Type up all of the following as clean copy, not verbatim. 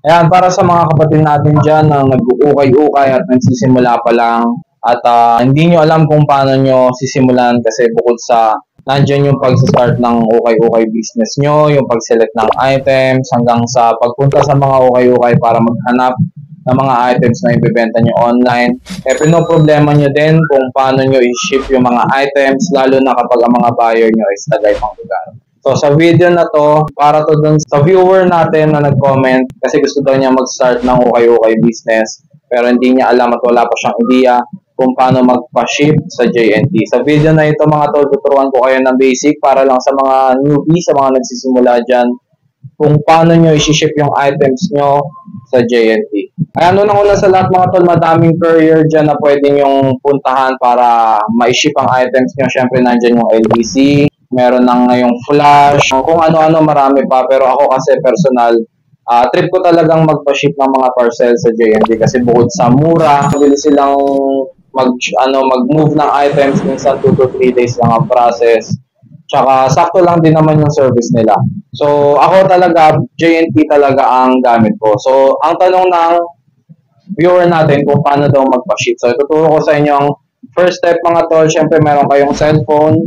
Ayan, para sa mga kapatid natin dyan na nag-uukay-ukay at nagsisimula pa lang at hindi nyo alam kung paano nyo sisimulan kasi bukod sa nandyan yung pag-start ng ukay-ukay business nyo, yung pag-select ng items, hanggang sa pagpunta sa mga ukay-ukay para maghanap ng mga items na ibibenta nyo online. Pinoproblema nyo din kung paano nyo i-ship yung mga items, lalo na kapag ang mga buyer nyo is taga ibang lugar. So sa video na to, para to dun sa viewer natin na nag-comment kasi gusto daw niya mag-start ng ukay-ukay business pero hindi niya alam at wala pa siyang idea kung paano magpa-ship sa JNT. Sa video na ito mga tol, tuturuan ko kayo ng basic para lang sa mga newbie, sa mga nagsisimula dyan, kung paano nyo i-ship yung items nyo sa JNT. Ayan, unang-una sa lahat mga tol, madaming courier dyan na pwede nyong puntahan para ma-ship ang items nyo. Siyempre, nandyan yung LBC, meron nang ngayong Flash, kung ano-ano marami pa. Pero ako kasi personal, trip ko talagang magpa-ship ng mga parcel sa JNT kasi bukod sa mura, mabilis silang mag-move ng items, minsan 2 to 3 days lang ang process. Tsaka sakto lang din naman yung service nila. So ako talaga, JNT talaga ang gamit ko. So ang tanong ng viewer natin kung paano daw magpa-ship. So ituturo ko sa inyo ang first step mga tol. Syempre meron kayong cellphone.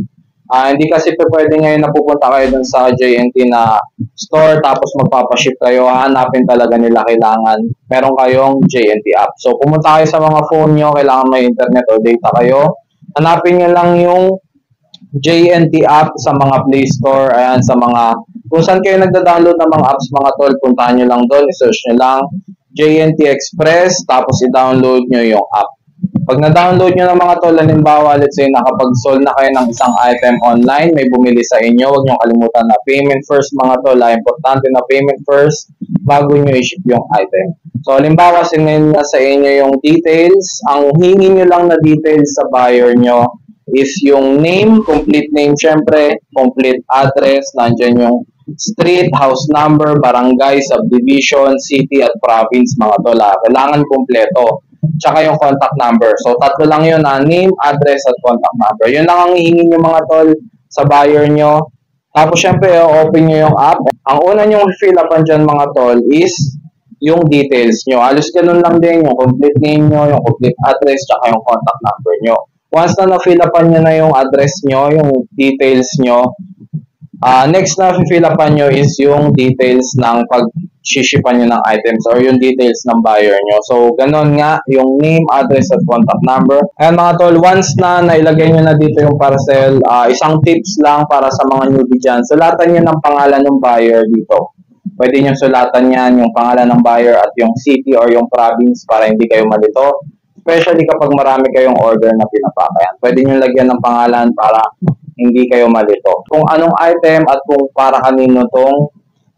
Hindi kasi pwede ngayon na pupunta kayo dun sa JNT na store tapos magpapaship kayo. Hanapin talaga nila kailangan meron kayong JNT app. So pumunta kayo sa mga phone nyo, kailangan may internet o data kayo. Hanapin nyo lang yung JNT app sa mga Play Store, ayan, sa mga, kung saan kayo nagda-download ng mga apps mga tol, puntahan nyo lang doon, i-search nyo lang JNT Express, tapos i-download nyo yung app. Pag na-download nyo ng mga tol, halimbawa, let's say, nakapag-solve na kayo ng isang item online, may bumili sa inyo, huwag nyo kalimutan na payment first mga tol, importante na payment first bago nyo i-ship yung item. So, halimbawa, sinend na sa inyo yung details, ang hingi nyo lang na details sa buyer nyo is yung name, complete name syempre, complete address, nandyan yung street, house number, barangay, subdivision, city at province mga tol. Kailangan kompleto. Tsaka yung contact number. So tatlo lang yun name, address at contact number. Yun lang ang hihingin nyo mga tol sa buyer nyo. Tapos syempre, open nyo yung app. Ang una nyo fill upan dyan mga tol is yung details nyo. Halos ganun lang din yung complete name nyo, yung complete address, tsaka yung contact number nyo. Once na na-fill upan nyo na yung address nyo, yung details nyo, next na fill upan nyo is yung details ng pag-shishipan nyo ng items or yung details ng buyer nyo. So, ganun nga, yung name, address, at contact number. Ayan mga tol, once na nailagay nyo na dito yung parcel, isang tips lang para sa mga newbie dyan, sulatan nyo ng pangalan ng buyer dito. Pwede nyo sulatan yan, yung pangalan ng buyer at yung city or yung province para hindi kayo malito. Especially kapag marami kayong order na pinapakayan. Pwede nyo lagyan ng pangalan para hindi kayo malito. Kung anong item at kung para kanino tong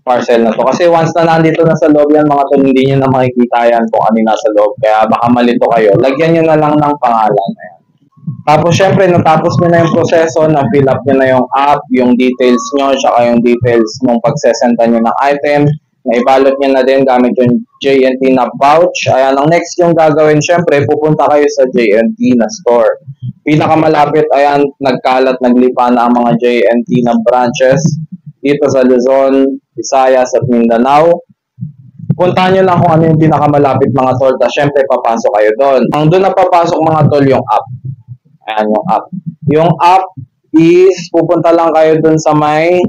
parcel na to. Kasi once na nandito na sa loob yan, mga tol, hindi nyo na makikita yan kung ano nasa loob. Kaya baka malito kayo. Lagyan nyo na lang ng pangalan. Ayan. Tapos syempre, natapos nyo na yung proseso, na-fill up nyo na yung app, yung details nyo, saka yung details nung pagsesenta nyo ng item, naibalot nyo na din gamit yung JNT na pouch. Ayan, ang next yung gagawin, syempre, pupunta kayo sa JNT na store. Pinakamalapit, ayan, nagkalat, naglipa na ang mga JNT na branches dito sa Luzon, Visayas at Mindanao. Puntahan nyo lang kung ano yung pinakamalapit mga tol, tapos syempre papasok kayo doon. Ang doon na papasok mga tol yung app. Ayan yung app. Yung app is pupunta lang kayo doon sa may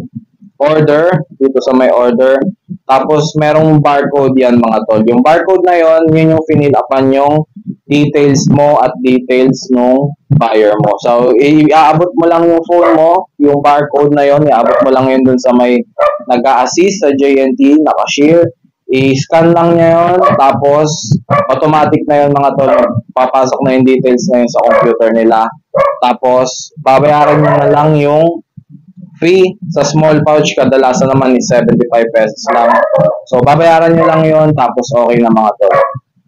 order, dito sa may order. Tapos merong barcode yan mga tol. Yung barcode na yon, yun yung fill upan yung details mo at details nung buyer mo. So iaabot mo lang yung phone mo, yung barcode na yon, iaabot mo lang yun dun sa may nag-a-assist sa JNT, na-cashier. I-scan lang niya yun, tapos automatic na yun mga tol, papasok na yung details na yun sa computer nila. Tapos babayaran nyo na lang yung fee sa small pouch, kadalasan naman is 75 pesos lang. So, babayaran nyo lang yon tapos okay na mga tol.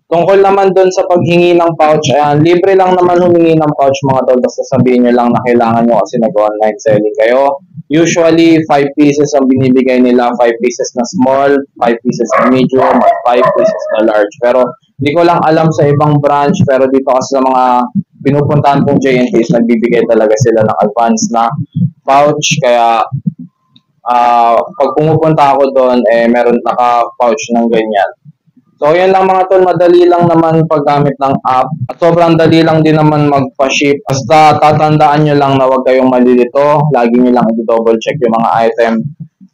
Tungkol naman doon sa paghingi ng pouch, ayan, libre lang naman humingi ng pouch mga tol, basta sabihin nyo lang na kailangan nyo kasi nag-online selling kayo. Usually, 5 pieces ang binibigay nila, 5 pieces na small, 5 pieces na medium, at 5 pieces na large. Pero, hindi ko lang alam sa ibang branch, pero dito kasi sa mga pinupuntahan kong JNTs, nagbibigay talaga sila ng advance na pouch. Kaya, pag pumupunta ako doon, meron naka-pouch ng ganyan. So, yan lang mga tol, madali lang naman paggamit ng app. At sobrang dali lang din naman magpa-ship. Basta tatandaan nyo lang na huwag kayong malilito. Lagi nyo lang i-double check yung mga item.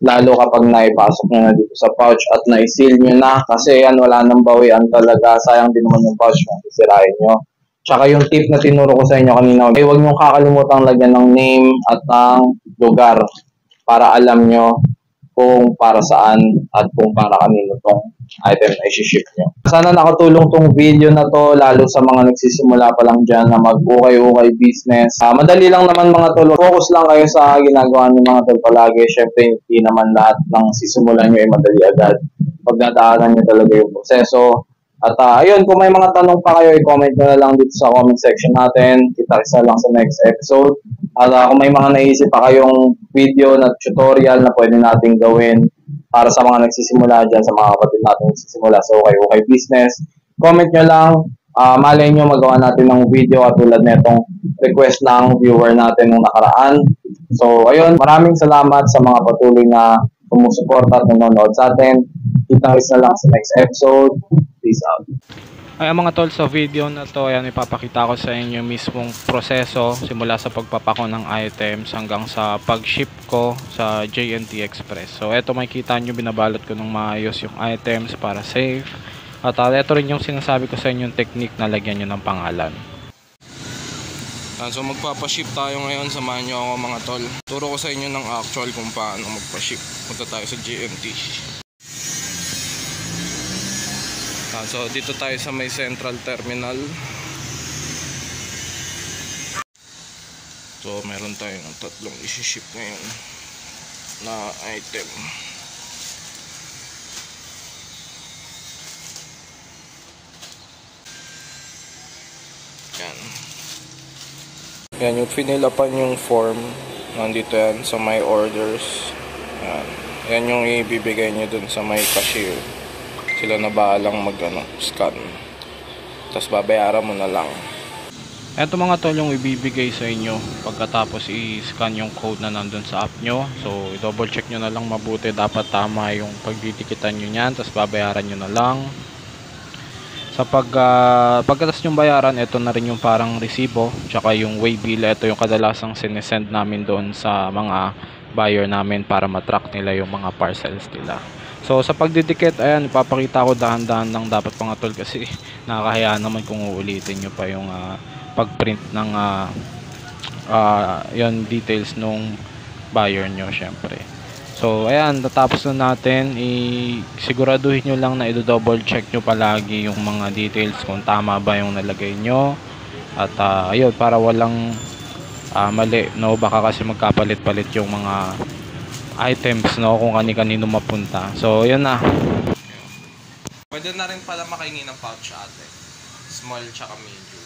Lalo kapag naipasok nyo na dito sa pouch at na-seal nyo na. Kasi yan, wala nang bawian talaga. Sayang din naman yung pouch kung sisirain nyo. Tsaka yung tip na tinuro ko sa inyo kanina, ay huwag nyo kakalimutang lagyan ng name at ng lugar para alam nyo kung para saan at kung para kanino tong item na isi-ship nyo. Sana nakatulong tong video na to lalo sa mga nagsisimula pa lang dyan na mag-ukay-ukay business. Madali lang naman mga tol. Focus lang kayo sa ginagawa niyo mga tol palagi. Syempre hindi naman lahat ng sisimulan nyo ay madali agad. Pagdadaanan nyo talaga yung proseso. At ayun, kung may mga tanong pa kayo, i-comment nyo na lang dito sa comment section natin. Kita-kita lang sa next episode. At kung may mga naisip pa kayong video na tutorial na pwede nating gawin para sa mga nagsisimula dyan, sa mga kapatid natin nagsisimula sa okay business, comment nyo lang. Malay nyo magawa natin ng video at tulad netong request ng viewer natin nung nakaraan. So ayun, maraming salamat sa mga patuloy na sumusuporta at nanonood sa atin. Kita-kita lang sa next episode. Peace out. Ay mga tol, sa video na to, ayan, ipapakita ko sa inyo mismong proseso simula sa pagpapako ng items hanggang sa pag-ship ko sa JNT Express. So eto, makikita nyo, binabalot ko ng maayos yung items para safe. At ito rin yung sinasabi ko sa inyong technique na lagyan nyo ng pangalan. So magpapaship tayo ngayon, samahan nyo ako mga tol. Turo ko sa inyo ng actual kung paano magpaship. Punta tayo sa JNT. So dito tayo sa may central terminal. So meron tayong tatlong isi-ship ngayon na item. Yan. Yan yung finilapan yung form. Nandito yan sa my orders. Yan. Yan yung ibibigay nyo dun sa may cashier. Sila na bahalang scan. Tapos babayaran mo na lang. Eto mga tol yung ibibigay sa inyo pagkatapos i-scan yung code na nandun sa app nyo. So i-double check nyo na lang mabuti. Dapat tama yung pagdidikitan nyo nyan. Tapos babayaran nyo na lang. Sa pagkatas yung bayaran, ito na rin yung parang resibo. Tsaka yung way bill. Ito yung kadalasang sinesend namin doon sa mga buyer namin para matrack nila yung mga parcels nila. So sa pagdidikit, ayan, ipapakita ko dahan-dahan lang dapat mga tol kasi nakakahiya naman kung uulitin nyo pa yung pagprint ng yung details nung buyer nyo syempre. So ayan, natapos na natin. Siguraduhin nyo lang na i-double check nyo palagi yung mga details kung tama ba yung nalagay nyo. At ayun, para walang mali, no? Baka kasi magkapalit-palit yung mga items, no, kung kani-kanino mapunta. So yun na. Pwede na rin pala makahingi ng pouch ate, small tsaka medium.